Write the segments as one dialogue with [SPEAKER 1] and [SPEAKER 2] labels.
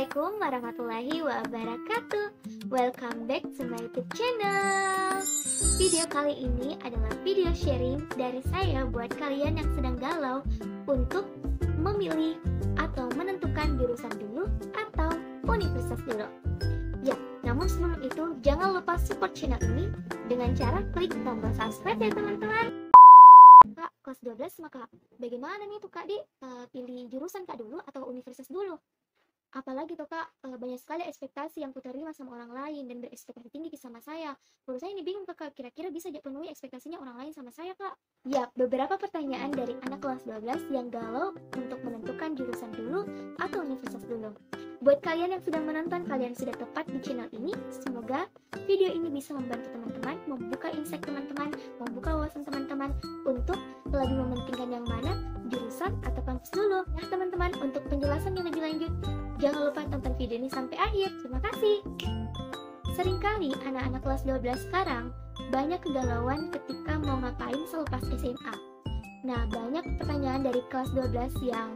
[SPEAKER 1] Assalamualaikum warahmatullahi wabarakatuh. Welcome back to my YouTube channel. Video kali ini adalah video sharing dari saya buat kalian yang sedang galau untuk memilih atau menentukan jurusan dulu atau universitas dulu. Ya, namun sebelum itu jangan lupa support channel ini dengan cara klik tombol subscribe ya teman-teman. Kak, kelas 12 maka bagaimana nih tuh Kak pilih jurusan Kak dulu atau universitas dulu? Apalagi tuh Kak, banyak sekali ekspektasi yang kuterima sama orang lain dan berekspektasi tinggi sama saya. Menurut saya ini bingung Kak, kira-kira bisa penuhi ekspektasinya orang lain sama saya Kak? Ya, beberapa pertanyaan dari anak kelas 12 yang galau untuk menentukan jurusan dulu atau universitas dulu. Buat kalian yang sudah menonton, kalian sudah tepat di channel ini. Semoga video ini bisa membantu teman-teman, membuka insight teman-teman, membuka wawasan teman-teman untuk lebih mementingkan yang mana, jurusan atau kampus dulu. Nah teman-teman, untuk penjelasan yang lebih lanjut, jangan lupa tonton video ini sampai akhir. Terima kasih. Seringkali anak-anak kelas 12 sekarang banyak kegalauan ketika mau ngapain selepas SMA. Nah, banyak pertanyaan dari kelas 12 yang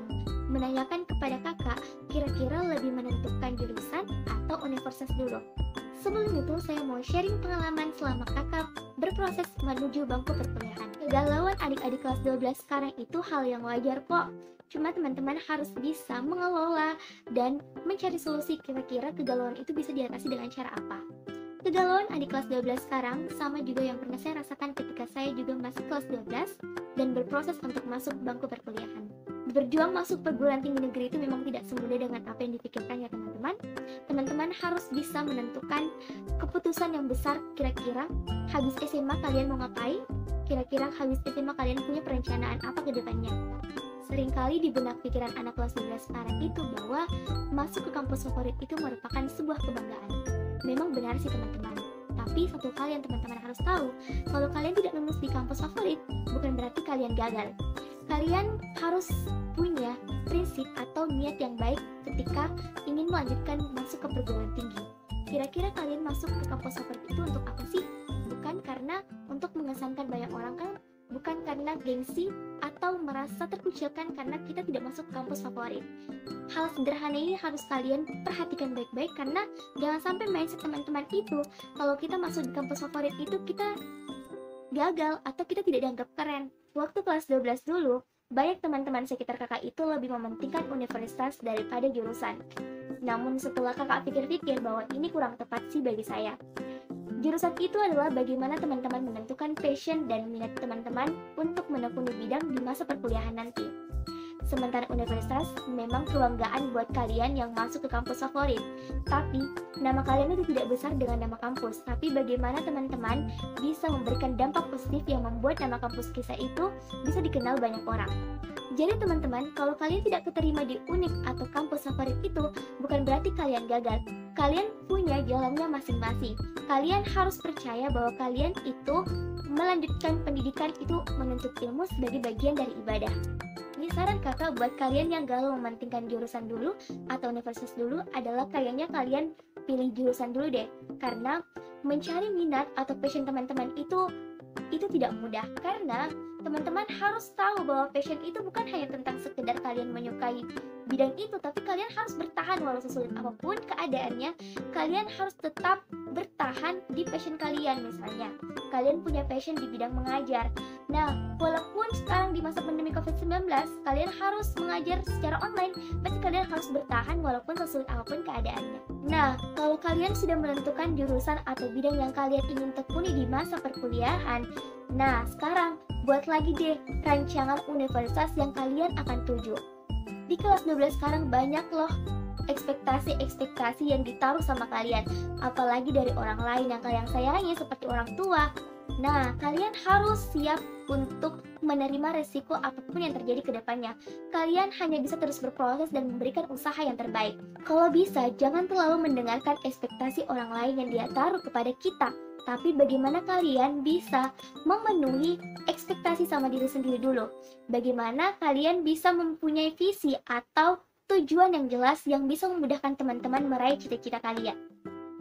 [SPEAKER 1] menanyakan kepada kakak, kira-kira lebih menentukan jurusan atau universitas dulu. Sebelum itu, saya mau sharing pengalaman selama kakak berproses menuju bangku perkuliahan. Kegalauan adik-adik kelas 12 sekarang itu hal yang wajar kok. Cuma teman-teman harus bisa mengelola dan mencari solusi kira-kira kegalauan itu bisa diatasi dengan cara apa. Kegalauan adik kelas 12 sekarang sama juga yang pernah saya rasakan ketika saya juga masih kelas 12 dan berproses untuk masuk bangku perkuliahan. Berjuang masuk perguruan tinggi negeri itu memang tidak semudah dengan apa yang dipikirkan ya teman-teman. Teman-teman harus bisa menentukan keputusan yang besar, kira-kira habis SMA kalian mau ngapain? Kira-kira habis SMA kalian punya perencanaan apa ke depannya? Seringkali di benak pikiran anak kelas 12 sekarang itu bahwa masuk ke kampus favorit itu merupakan sebuah kebanggaan. Memang benar sih teman-teman. Tapi satu hal yang teman-teman harus tahu, kalau kalian tidak lulus di kampus favorit, bukan berarti kalian gagal. Kalian harus punya prinsip atau niat yang baik ketika ingin melanjutkan masuk ke perguruan tinggi. Kira-kira kalian masuk ke kampus favorit itu untuk apa sih? Bukan karena untuk mengesankan banyak orang kan? Bukan karena gengsi atau merasa terkucilkan karena kita tidak masuk kampus favorit. Hal sederhana ini harus kalian perhatikan baik-baik karena jangan sampai mindset teman-teman itu kalau kita masuk di kampus favorit itu kita gagal atau kita tidak dianggap keren. Waktu kelas 12 dulu, banyak teman-teman sekitar kakak itu lebih mementingkan universitas daripada jurusan. Namun setelah kakak pikir-pikir bahwa ini kurang tepat sih bagi saya. Jurusan itu adalah bagaimana teman-teman menentukan passion dan minat teman-teman untuk menekuni bidang di masa perkuliahan nanti. Sementara universitas memang kebanggaan buat kalian yang masuk ke kampus favorit. Tapi, nama kalian itu tidak besar dengan nama kampus. Tapi bagaimana teman-teman bisa memberikan dampak positif yang membuat nama kampus kita itu bisa dikenal banyak orang. Jadi teman-teman, kalau kalian tidak keterima di UNIF atau kampus favorit itu, bukan berarti kalian gagal. Kalian punya jalannya masing-masing. Kalian harus percaya bahwa kalian itu melanjutkan pendidikan itu menuntut ilmu sebagai bagian dari ibadah. Ini saran kakak buat kalian yang galau mementingkan jurusan dulu atau universitas dulu adalah kayaknya kalian pilih jurusan dulu deh. Karena mencari minat atau passion teman-teman itu tidak mudah. Karena teman-teman harus tahu bahwa passion itu bukan hanya tentang sekedar kalian menyukai bidang itu, tapi kalian harus bertahan walau sesulit apapun keadaannya. Kalian harus tetap bertahan di passion kalian. Misalnya, kalian punya passion di bidang mengajar. Nah, walaupun sekarang di masa pandemi COVID-19, kalian harus mengajar secara online, tapi kalian harus bertahan walaupun sesulit apapun keadaannya. Nah, kalau kalian sudah menentukan jurusan atau bidang yang kalian ingin tekuni di masa perkuliahan, nah sekarang buat lagi deh rancangan universitas yang kalian akan tuju. Di kelas 12 sekarang banyak loh ekspektasi yang ditaruh sama kalian, apalagi dari orang lain yang kalian sayangi seperti orang tua. Nah, kalian harus siap untuk menerima resiko apapun yang terjadi ke depannya. Kalian hanya bisa terus berproses dan memberikan usaha yang terbaik. Kalau bisa, jangan terlalu mendengarkan ekspektasi orang lain yang dia taruh kepada kita. Tapi bagaimana kalian bisa memenuhi ekspektasi sama diri sendiri dulu? Bagaimana kalian bisa mempunyai visi atau tujuan yang jelas yang bisa memudahkan teman-teman meraih cita-cita kalian?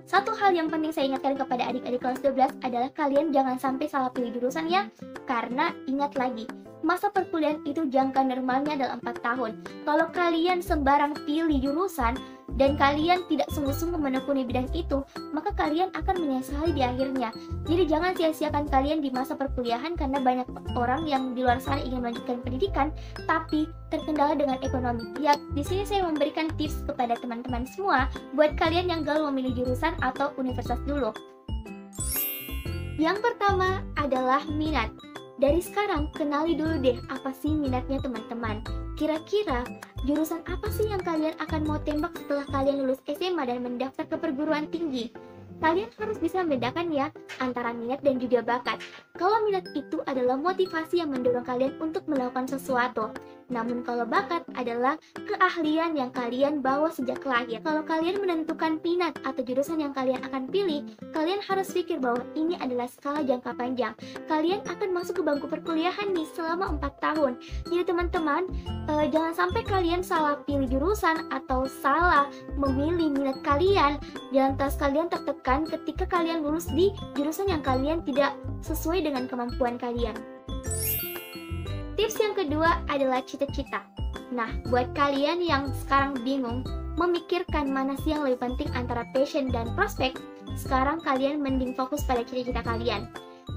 [SPEAKER 1] Satu hal yang penting saya ingatkan kepada adik-adik kelas 12 adalah kalian jangan sampai salah pilih jurusan ya. Karena ingat lagi, masa perkuliahan itu jangka normalnya adalah 4 tahun. Kalau kalian sembarang pilih jurusan, dan kalian tidak sungguh-sungguh menekuni bidang itu, maka kalian akan menyesali di akhirnya. Jadi jangan sia-siakan kalian di masa perkuliahan karena banyak orang yang di luar sana ingin melanjutkan pendidikan tapi terkendala dengan ekonomi. Ya, di sini saya memberikan tips kepada teman-teman semua buat kalian yang galau memilih jurusan atau universitas dulu. Yang pertama adalah minat. Dari sekarang, kenali dulu deh apa sih minatnya teman-teman. Kira-kira jurusan apa sih yang kalian akan mau tembak setelah kalian lulus SMA dan mendaftar ke perguruan tinggi? Kalian harus bisa membedakan ya antara minat dan juga bakat. Kalau minat itu adalah motivasi yang mendorong kalian untuk melakukan sesuatu. Namun kalau bakat adalah keahlian yang kalian bawa sejak lahir. Kalau kalian menentukan minat atau jurusan yang kalian akan pilih, kalian harus pikir bahwa ini adalah skala jangka panjang. Kalian akan masuk ke bangku perkuliahan nih selama 4 tahun. Jadi teman-teman, jangan sampai kalian salah pilih jurusan atau salah memilih minat kalian. Jangan tas kalian tertekan ketika kalian lulus di jurusan yang kalian tidak sesuai dengan kemampuan kalian. Tips yang kedua adalah cita-cita. Nah, buat kalian yang sekarang bingung memikirkan mana sih yang lebih penting antara passion dan prospek, sekarang kalian mending fokus pada cita-cita kalian.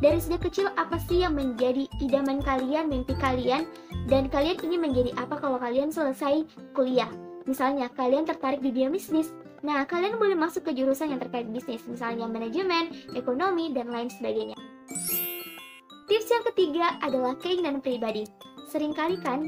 [SPEAKER 1] Dari sejak kecil apa sih yang menjadi idaman kalian, mimpi kalian, dan kalian ingin menjadi apa kalau kalian selesai kuliah? Misalnya kalian tertarik di dunia bisnis. Nah, kalian boleh masuk ke jurusan yang terkait bisnis, misalnya manajemen, ekonomi, dan lain sebagainya. Tips yang ketiga adalah keinginan pribadi. Seringkali kan,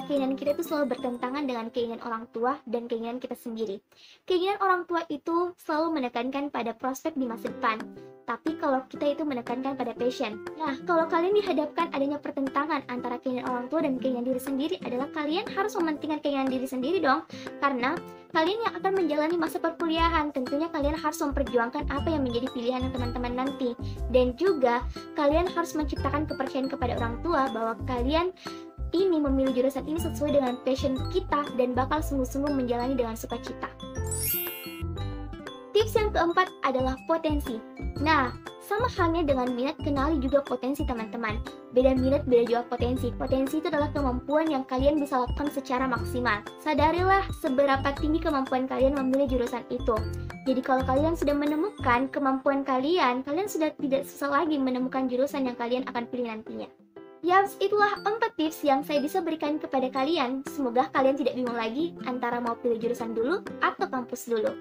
[SPEAKER 1] keinginan kita itu selalu bertentangan dengan keinginan orang tua dan keinginan kita sendiri. Keinginan orang tua itu selalu menekankan pada prospek di masa depan. Tapi kalau kita itu menekankan pada passion. Nah, kalau kalian dihadapkan adanya pertentangan antara keinginan orang tua dan keinginan diri sendiri, adalah kalian harus mementingkan keinginan diri sendiri dong. Karena kalian yang akan menjalani masa perkuliahan, tentunya kalian harus memperjuangkan apa yang menjadi pilihan teman-teman nanti. Dan juga, kalian harus menciptakan kepercayaan kepada orang tua bahwa kalian ini memilih jurusan ini sesuai dengan passion kita dan bakal sungguh-sungguh menjalani dengan sukacita. Tips yang keempat adalah potensi. Nah, sama halnya dengan minat, kenali juga potensi teman-teman. Beda minat, beda juga potensi. Potensi itu adalah kemampuan yang kalian bisa lakukan secara maksimal. Sadarilah seberapa tinggi kemampuan kalian memilih jurusan itu. Jadi kalau kalian sudah menemukan kemampuan kalian sudah tidak susah lagi menemukan jurusan yang kalian akan pilih nantinya. Yaps, itulah 4 tips yang saya bisa berikan kepada kalian. Semoga kalian tidak bingung lagi antara mau pilih jurusan dulu atau kampus dulu.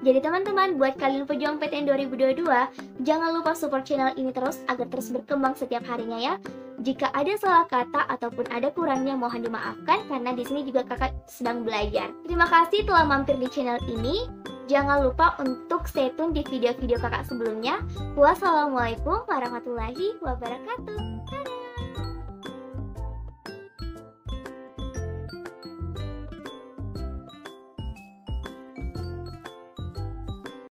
[SPEAKER 1] Jadi teman-teman, buat kalian pejuang PTN 2022, jangan lupa support channel ini terus agar terus berkembang setiap harinya ya. Jika ada salah kata ataupun ada kurangnya mohon dimaafkan karena di sini juga kakak sedang belajar. Terima kasih telah mampir di channel ini. Jangan lupa untuk stay tune di video-video kakak sebelumnya. Wassalamualaikum warahmatullahi wabarakatuh.